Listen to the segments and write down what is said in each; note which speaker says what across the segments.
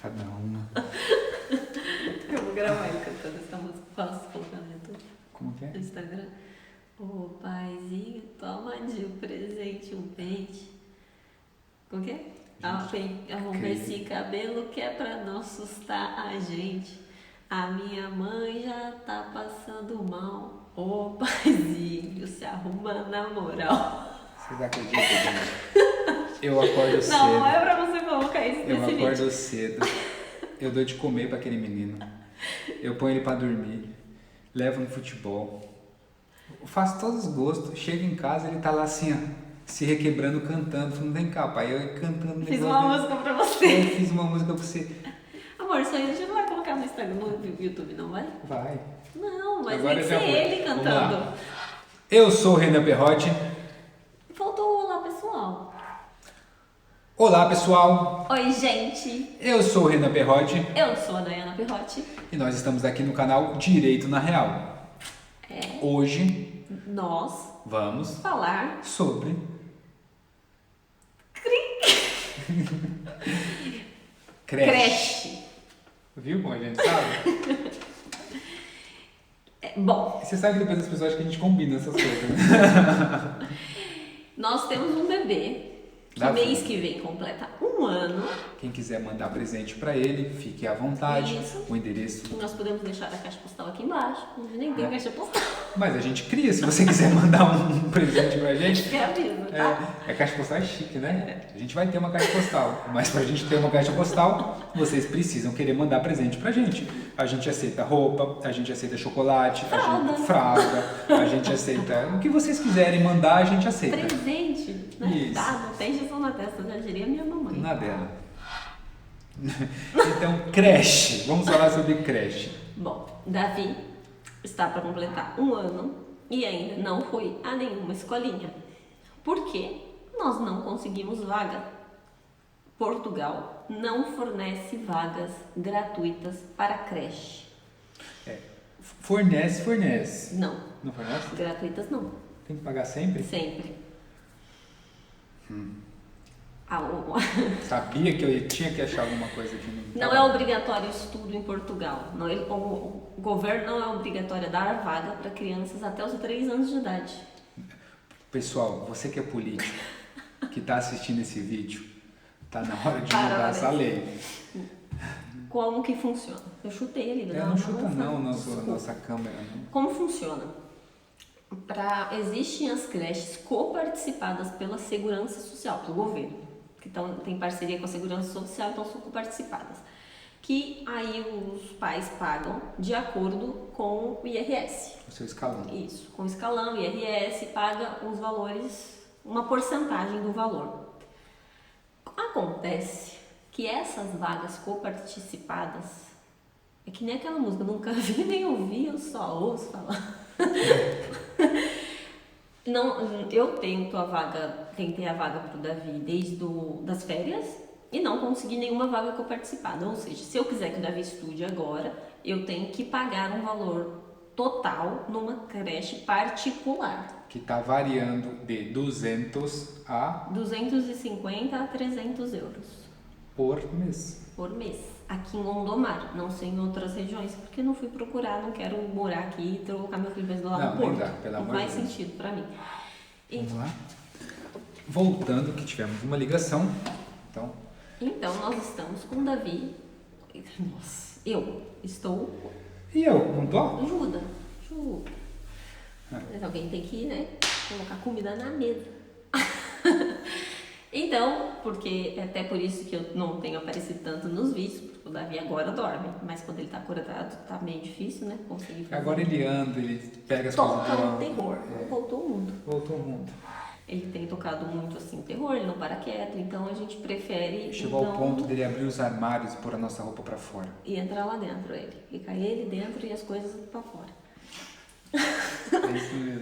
Speaker 1: Cada uma.
Speaker 2: Eu vou gravar ele cantando essa música. Posso colocar no YouTube?
Speaker 1: Como que é?
Speaker 2: No Instagram. Ô paizinho, toma de um presente, um pente. Como que é? Arruma esse cabelo que é pra não assustar a gente. A minha mãe já tá passando mal. Ô paizinho, se arruma na moral.
Speaker 1: Vocês acreditam, gente? Eu acordo cedo.
Speaker 2: Não é pra você colocar isso
Speaker 1: Eu
Speaker 2: nesse
Speaker 1: acordo
Speaker 2: vídeo.
Speaker 1: cedo. Eu dou de comer pra aquele menino. Eu ponho ele pra dormir. Levo no futebol. Eu faço todos os gostos. Chego em casa, ele tá lá assim, ó, se requebrando, cantando. Falando, vem cá, pai. Eu cantando.
Speaker 2: Fiz uma música pra você.
Speaker 1: Eu fiz uma música pra você.
Speaker 2: Amor, isso aí a gente não vai colocar no Instagram, no YouTube, não vai?
Speaker 1: Vai.
Speaker 2: Não, mas
Speaker 1: Agora
Speaker 2: tem que
Speaker 1: já
Speaker 2: ser
Speaker 1: foi.
Speaker 2: ele
Speaker 1: Vamos
Speaker 2: cantando.
Speaker 1: lá. Eu sou o Renan Perrotti.
Speaker 2: Faltou o olá, pessoal.
Speaker 1: Olá, pessoal.
Speaker 2: Oi, gente.
Speaker 1: Eu sou o Renan Perrotti.
Speaker 2: Eu sou a Dayana Perrotti.
Speaker 1: E nós estamos aqui no canal Direito na Real. Hoje
Speaker 2: Nós
Speaker 1: vamos
Speaker 2: falar
Speaker 1: sobre creche. Viu como a gente sabe?
Speaker 2: Bom,
Speaker 1: Você sabe que depois as pessoas acham que a gente combina essas coisas, né?
Speaker 2: nós temos um bebê que
Speaker 1: Davi.
Speaker 2: mês que vem completa 1 ano.
Speaker 1: Quem quiser mandar presente pra ele, fique à vontade.
Speaker 2: Isso.
Speaker 1: O endereço.
Speaker 2: Nós podemos deixar a caixa postal aqui embaixo. A gente nem tem caixa postal.
Speaker 1: Mas a gente cria, se você quiser mandar um presente pra gente.
Speaker 2: Que avisa, tá?
Speaker 1: A caixa postal é chique, né? A gente vai ter uma caixa postal, mas pra gente ter uma caixa postal, vocês precisam querer mandar presente pra gente. A gente aceita roupa, a gente aceita chocolate, fralda, a gente aceita o que vocês quiserem mandar, a gente aceita.
Speaker 2: Presente, né?
Speaker 1: Isso.
Speaker 2: Tá, não tem injeção na testa, já diria minha mamãe.
Speaker 1: Na dela. Então, creche. Vamos falar sobre creche.
Speaker 2: Bom, Davi está para completar 1 ano e ainda não foi a nenhuma escolinha. Por quê? Nós não conseguimos vaga. Portugal não fornece vagas gratuitas para creche.
Speaker 1: Fornece.
Speaker 2: Não,
Speaker 1: Não fornece?
Speaker 2: gratuitas não.
Speaker 1: Tem que pagar sempre?
Speaker 2: Sempre.
Speaker 1: Sabia que eu tinha que achar alguma coisa que
Speaker 2: Não é obrigatório estudo em Portugal. Não, o governo não é obrigatório dar vaga para crianças até os 3 anos de idade.
Speaker 1: Pessoal, você que é político, que está assistindo esse vídeo, tá na hora de
Speaker 2: Parabéns.
Speaker 1: mudar essa lei.
Speaker 2: Como que funciona? Eu chutei ali.
Speaker 1: Não chuta não, nossa câmera. Não.
Speaker 2: Como funciona? Existem as creches coparticipadas pela Segurança Social, pelo governo, que tem parceria com a Segurança Social, então são coparticipadas. Que aí os pais pagam de acordo com o IRS.
Speaker 1: O seu escalão.
Speaker 2: Isso, com o escalão, IRS, paga os valores, uma porcentagem do valor. Acontece que essas vagas coparticipadas, é que nem aquela música, nunca vi nem ouvi, eu só ouço falar. Não, eu tentei a vaga para o Davi desde das férias e não consegui nenhuma vaga coparticipada. Ou seja, se eu quiser que o Davi estude agora, eu tenho que pagar um valor total numa creche particular.
Speaker 1: Que está variando de 200 a
Speaker 2: 250 a 300 euros
Speaker 1: por mês.
Speaker 2: por mês. Aqui em Gondomar, não sei em outras regiões, porque não fui procurar, não quero morar aqui e trocar meu filho lá
Speaker 1: Não,
Speaker 2: no
Speaker 1: nem
Speaker 2: Porto.
Speaker 1: dá, pelo
Speaker 2: Não
Speaker 1: amor
Speaker 2: faz
Speaker 1: de Deus.
Speaker 2: sentido pra mim.
Speaker 1: Vamos lá. Voltando, que tivemos uma ligação.
Speaker 2: Então, nós estamos com o Davi. Nossa, eu estou.
Speaker 1: E eu, não tô?
Speaker 2: Ajuda. Mas alguém tem que, né, colocar comida na mesa. Então, até por isso que eu não tenho aparecido tanto nos vídeos, porque o Davi agora dorme, mas quando ele tá acordado tá meio difícil, né, conseguir fazer.
Speaker 1: Agora ele anda, ele pega as
Speaker 2: Toca
Speaker 1: coisas
Speaker 2: o terror, voltou o mundo.
Speaker 1: Voltou o mundo.
Speaker 2: Ele tem tocado muito assim o terror, ele não para quieto, então a gente prefere
Speaker 1: Chegou ao ponto dele abrir os armários e pôr a nossa roupa pra fora.
Speaker 2: e entrar lá dentro ele. Fica ele dentro e as coisas pra fora.
Speaker 1: É isso mesmo.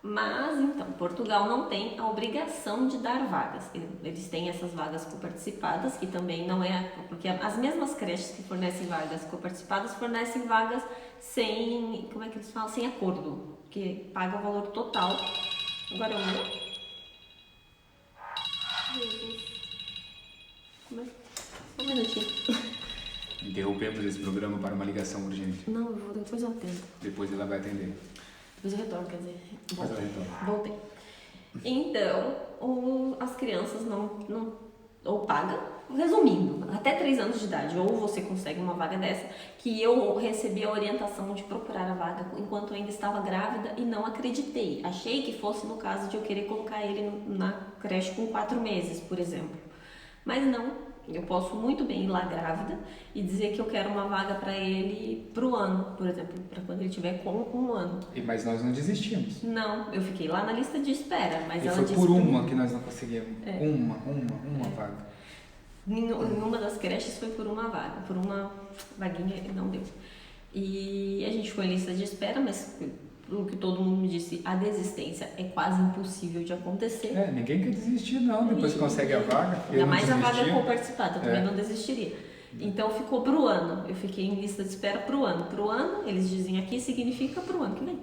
Speaker 2: Mas, então, Portugal não tem a obrigação de dar vagas. Eles têm essas vagas coparticipadas, que também não é... Porque as mesmas creches que fornecem vagas coparticipadas fornecem vagas sem... Como é que eles falam? Sem acordo. Que paga o valor total. Agora eu vou... Jesus. Como é? Só um minutinho.
Speaker 1: Interrompemos esse programa para uma ligação urgente.
Speaker 2: Não, depois eu atendo.
Speaker 1: Depois ela vai atender.
Speaker 2: Depois eu retorno, quer dizer.
Speaker 1: Depois ela retorna.
Speaker 2: Voltei. Então, as crianças não ou paga, resumindo, até 3 anos de idade, ou você consegue uma vaga dessa, que eu recebi a orientação de procurar a vaga enquanto eu ainda estava grávida e não acreditei. Achei que fosse no caso de eu querer colocar ele na creche com 4 meses, por exemplo. Mas não, eu posso muito bem ir lá grávida e dizer que eu quero uma vaga para ele pro ano, por exemplo, para quando ele tiver com 1 ano.
Speaker 1: Mas nós não desistimos.
Speaker 2: Não, eu fiquei lá na lista de espera, mas
Speaker 1: E
Speaker 2: ela
Speaker 1: foi
Speaker 2: disse
Speaker 1: por uma que nós não conseguimos.
Speaker 2: É.
Speaker 1: Uma vaga.
Speaker 2: Em uma das creches foi por uma vaga, por uma vaguinha não deu. E a gente foi em lista de espera, mas pelo que todo mundo me disse, a desistência é quase impossível de acontecer.
Speaker 1: Ninguém quer desistir não, depois que consegue a vaga.
Speaker 2: Ainda mais a vaga co-participada, eu também
Speaker 1: É.
Speaker 2: não desistiria. Então ficou pro ano, eu fiquei em lista de espera pro ano. Pro ano, eles dizem aqui, significa pro ano que vem.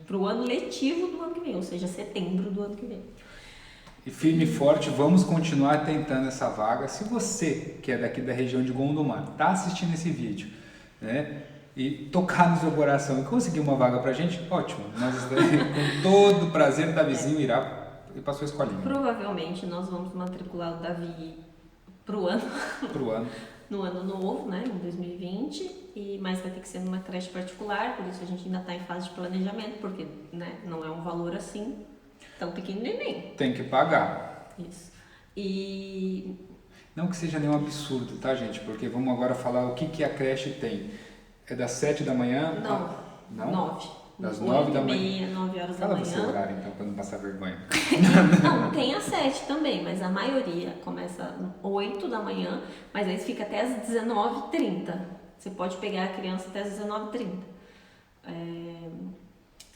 Speaker 2: Pro ano letivo do ano que vem, ou seja, setembro do ano que vem.
Speaker 1: E firme e forte, vamos continuar tentando essa vaga. Se você, que é daqui da região de Gondomar, está assistindo esse vídeo, né, e tocar no seu coração e conseguir uma vaga pra gente, ótimo. Nós estaremos com todo o prazer, o Davizinho irá ir para sua escolinha.
Speaker 2: Provavelmente nós vamos matricular o Davi pro ano.
Speaker 1: Pro ano.
Speaker 2: No ano novo, né, em 2020, mas vai ter que ser numa creche particular, por isso a gente ainda está em fase de planejamento, porque, né, não é um valor assim tão pequenininho.
Speaker 1: Tem que pagar.
Speaker 2: Isso. E
Speaker 1: Não que seja nenhum absurdo, tá, gente? Porque vamos agora falar o que a creche tem. É das 7 da manhã? Não?
Speaker 2: 9.
Speaker 1: Das 9 da manhã.
Speaker 2: 9 horas
Speaker 1: Fala
Speaker 2: da
Speaker 1: você o
Speaker 2: manhã.
Speaker 1: horário, então, para não passar vergonha.
Speaker 2: Não, tem às 7 também, mas a maioria começa às 8 da manhã, mas aí fica até às 19h30. Você pode pegar a criança até às 19h30.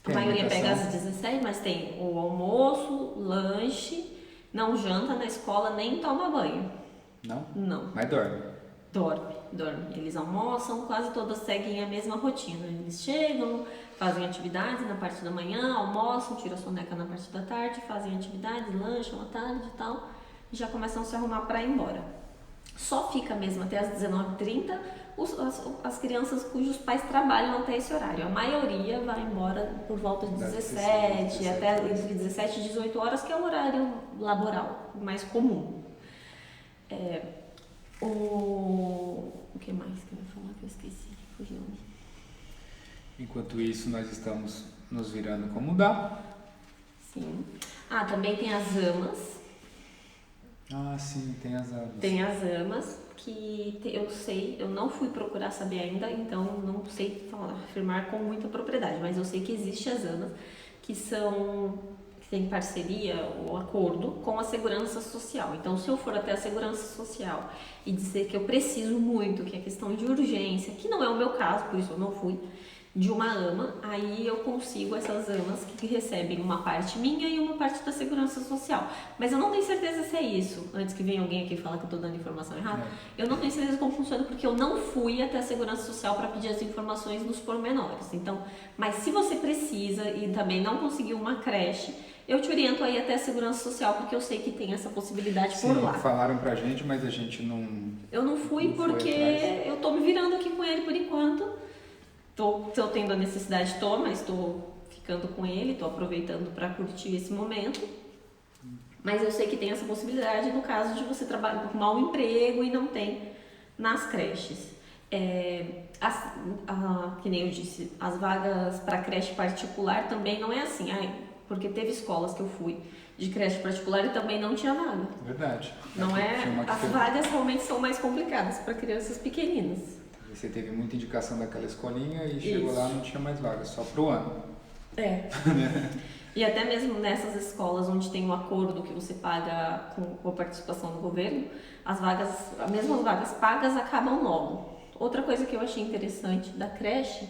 Speaker 2: A maioria pega às 17, mas tem o almoço, lanche, não janta na escola nem toma banho.
Speaker 1: Não?
Speaker 2: Não.
Speaker 1: Mas dorme.
Speaker 2: Dorme. Eles almoçam, quase todas seguem a mesma rotina. Eles chegam, fazem atividades na parte da manhã, almoçam, tiram a soneca na parte da tarde, fazem atividades, lancham à tarde e tal, e já começam a se arrumar para ir embora. Só fica mesmo até às 19h30 as crianças cujos pais trabalham até esse horário. A maioria vai embora por volta de 17, até entre 17 e 18 horas, que é o horário laboral mais comum. O que mais que eu ia falar que eu esqueci? Fugiu.
Speaker 1: Enquanto isso, nós estamos nos virando como dá.
Speaker 2: Sim. Também tem as AMAs.
Speaker 1: Sim, tem as aves.
Speaker 2: Tem as AMAs, que eu sei, eu não fui procurar saber ainda, então não sei afirmar com muita propriedade, mas eu sei que existem as AMAs, que tem parceria ou acordo com a segurança social. Então, se eu for até a segurança social e dizer que eu preciso muito, que é questão de urgência, que não é o meu caso, por isso eu não fui, de uma AMA, aí eu consigo essas AMAs que recebem uma parte minha e uma parte da segurança social. Mas eu não tenho certeza se é isso, antes que venha alguém aqui falar que eu estou dando informação errada. Eu não tenho certeza como funciona, porque eu não fui até a segurança social para pedir as informações nos pormenores. Então, mas se você precisa e também não conseguiu uma creche, eu te oriento aí até a segurança social, porque eu sei que tem essa possibilidade por lá.
Speaker 1: Falaram pra gente, mas a gente não...
Speaker 2: Eu não fui porque eu tô me virando aqui com ele por enquanto. Tô tendo a necessidade, mas estou ficando com ele, estou aproveitando para curtir esse momento. Mas eu sei que tem essa possibilidade no caso de você trabalhar com mau emprego e não tem nas creches. Que nem eu disse, as vagas para creche particular também não é assim. Porque teve escolas que eu fui de creche particular e também não tinha vaga.
Speaker 1: Verdade.
Speaker 2: Não as vagas realmente são mais complicadas para crianças pequeninas.
Speaker 1: Você teve muita indicação daquela escolinha e chegou lá não tinha mais vaga, só pro ano.
Speaker 2: E até mesmo nessas escolas onde tem um acordo que você paga com a participação do governo, as mesmas vagas pagas acabam logo. Outra coisa que eu achei interessante da creche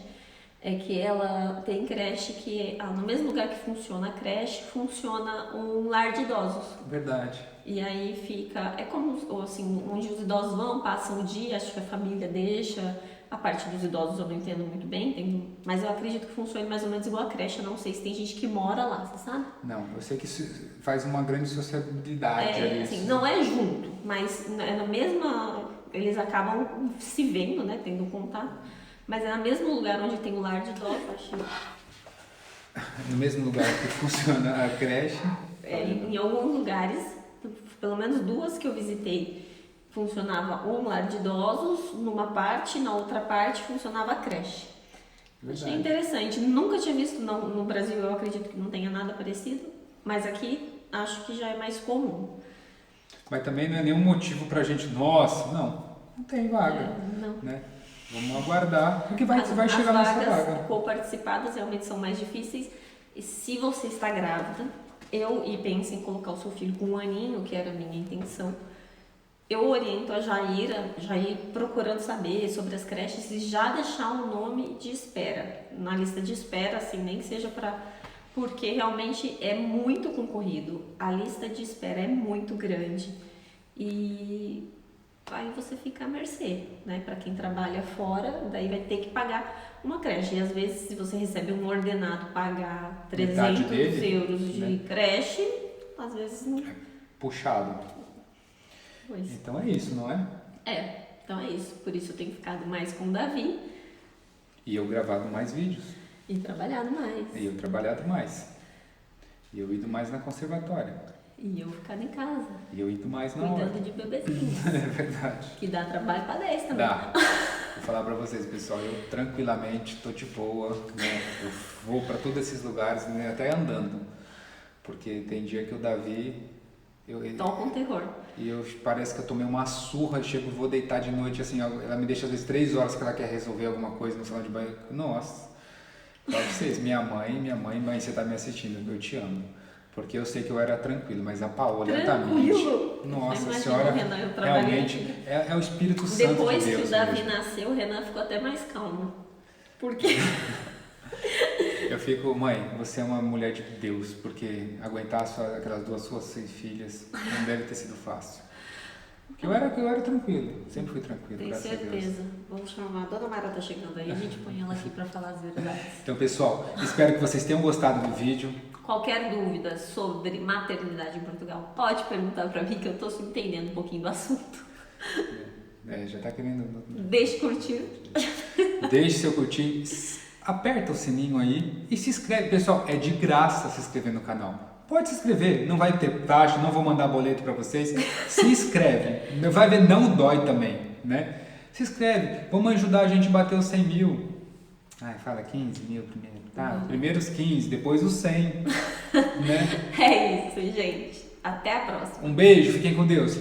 Speaker 2: é que ela tem creche que, no mesmo lugar que funciona a creche, funciona um lar de idosos.
Speaker 1: Verdade.
Speaker 2: E aí é como assim, onde os idosos vão, passam o dia, acho que a família deixa, A parte dos idosos eu não entendo muito bem, mas eu acredito que funcione mais ou menos igual a creche. Eu não sei se tem gente que mora lá, você sabe?
Speaker 1: Não, eu sei que isso faz uma grande sociabilidade ali.
Speaker 2: Assim, não é junto, mas é na mesma... Eles acabam se vendo, né? Tendo contato. Mas é no mesmo lugar onde tem o lar de idosos, acho.
Speaker 1: No mesmo lugar que funciona a creche.
Speaker 2: Em alguns lugares, pelo menos 2 que eu visitei, funcionava um lar de idosos numa parte, na outra parte funcionava a creche.
Speaker 1: Verdade.
Speaker 2: Achei interessante. Nunca tinha visto no Brasil, eu acredito que não tenha nada parecido, mas aqui acho que já é mais comum.
Speaker 1: Mas também não é nenhum motivo pra gente, nossa, não tem vaga.
Speaker 2: Não.
Speaker 1: Né? Vamos aguardar, porque vai chegar
Speaker 2: as
Speaker 1: nessa
Speaker 2: vagas
Speaker 1: vaga.
Speaker 2: coparticipadas realmente são mais difíceis. E se você está grávida, e pensa em colocar o seu filho com 1 aninho, que era a minha intenção, eu oriento a já ir procurando saber sobre as creches e já deixar um nome de espera, na lista de espera, assim, nem que seja porque realmente é muito concorrido. A lista de espera é muito grande e aí você fica à mercê, né? Para quem trabalha fora, daí vai ter que pagar uma creche. E às vezes, se você recebe um ordenado pagar 300 euros de
Speaker 1: né?
Speaker 2: creche, às vezes não.
Speaker 1: Puxado.
Speaker 2: Pois.
Speaker 1: Então é isso, não é?
Speaker 2: Então é isso. Por isso eu tenho ficado mais com o Davi.
Speaker 1: E eu gravado mais vídeos.
Speaker 2: E trabalhado mais.
Speaker 1: E eu trabalhado mais. E eu ido mais na conservatória.
Speaker 2: E eu ficado em casa.
Speaker 1: E eu ido mais na
Speaker 2: cuidando
Speaker 1: hora.
Speaker 2: de bebezinhos.
Speaker 1: É verdade.
Speaker 2: Que dá trabalho pra 10 também.
Speaker 1: Dá. Vou falar pra vocês, pessoal, eu tranquilamente tô de boa, né? Eu vou pra todos esses lugares, né? Até andando. Porque tem dia que o Davi...
Speaker 2: Toca um terror.
Speaker 1: E parece que eu tomei uma surra, vou deitar de noite, assim, ela me deixa às vezes 3 horas que ela quer resolver alguma coisa no salão de banho. Nossa, pra vocês, minha mãe, você tá me assistindo, eu te amo. Porque eu sei que eu era tranquilo, mas a Paola,
Speaker 2: Tranquilo.
Speaker 1: Nossa Senhora, realmente, é o Espírito Santo de Deus.
Speaker 2: Depois que o Davi nasceu, o Renan ficou até mais calmo. Por quê?
Speaker 1: Eu fico, mãe, você é uma mulher de Deus, porque aguentar aquelas 2 suas filhas não deve ter sido fácil. Porque eu era tranquilo, sempre fui tranquilo,
Speaker 2: Tenho
Speaker 1: graças a Deus.
Speaker 2: certeza. Vamos chamar. A Dona Mara tá chegando aí, a gente põe ela aqui pra falar as verdades.
Speaker 1: Então, pessoal, espero que vocês tenham gostado do vídeo.
Speaker 2: Qualquer dúvida sobre maternidade em Portugal, pode perguntar pra mim que eu tô entendendo um pouquinho do assunto.
Speaker 1: Já tá querendo...
Speaker 2: Deixe curtir.
Speaker 1: Deixe seu curtir. Aperta o sininho aí e se inscreve. Pessoal, é de graça se inscrever no canal. Pode se inscrever, não vai ter taxa, não vou mandar boleto para vocês. Se inscreve. Vai ver, não dói também, né? Se inscreve. Vamos ajudar a gente a bater os 100 mil. Ai, fala 15 mil primeiro. Tá, primeiro os 15, depois os 100. Né?
Speaker 2: É isso, gente. Até a próxima.
Speaker 1: Um beijo, fiquem com Deus.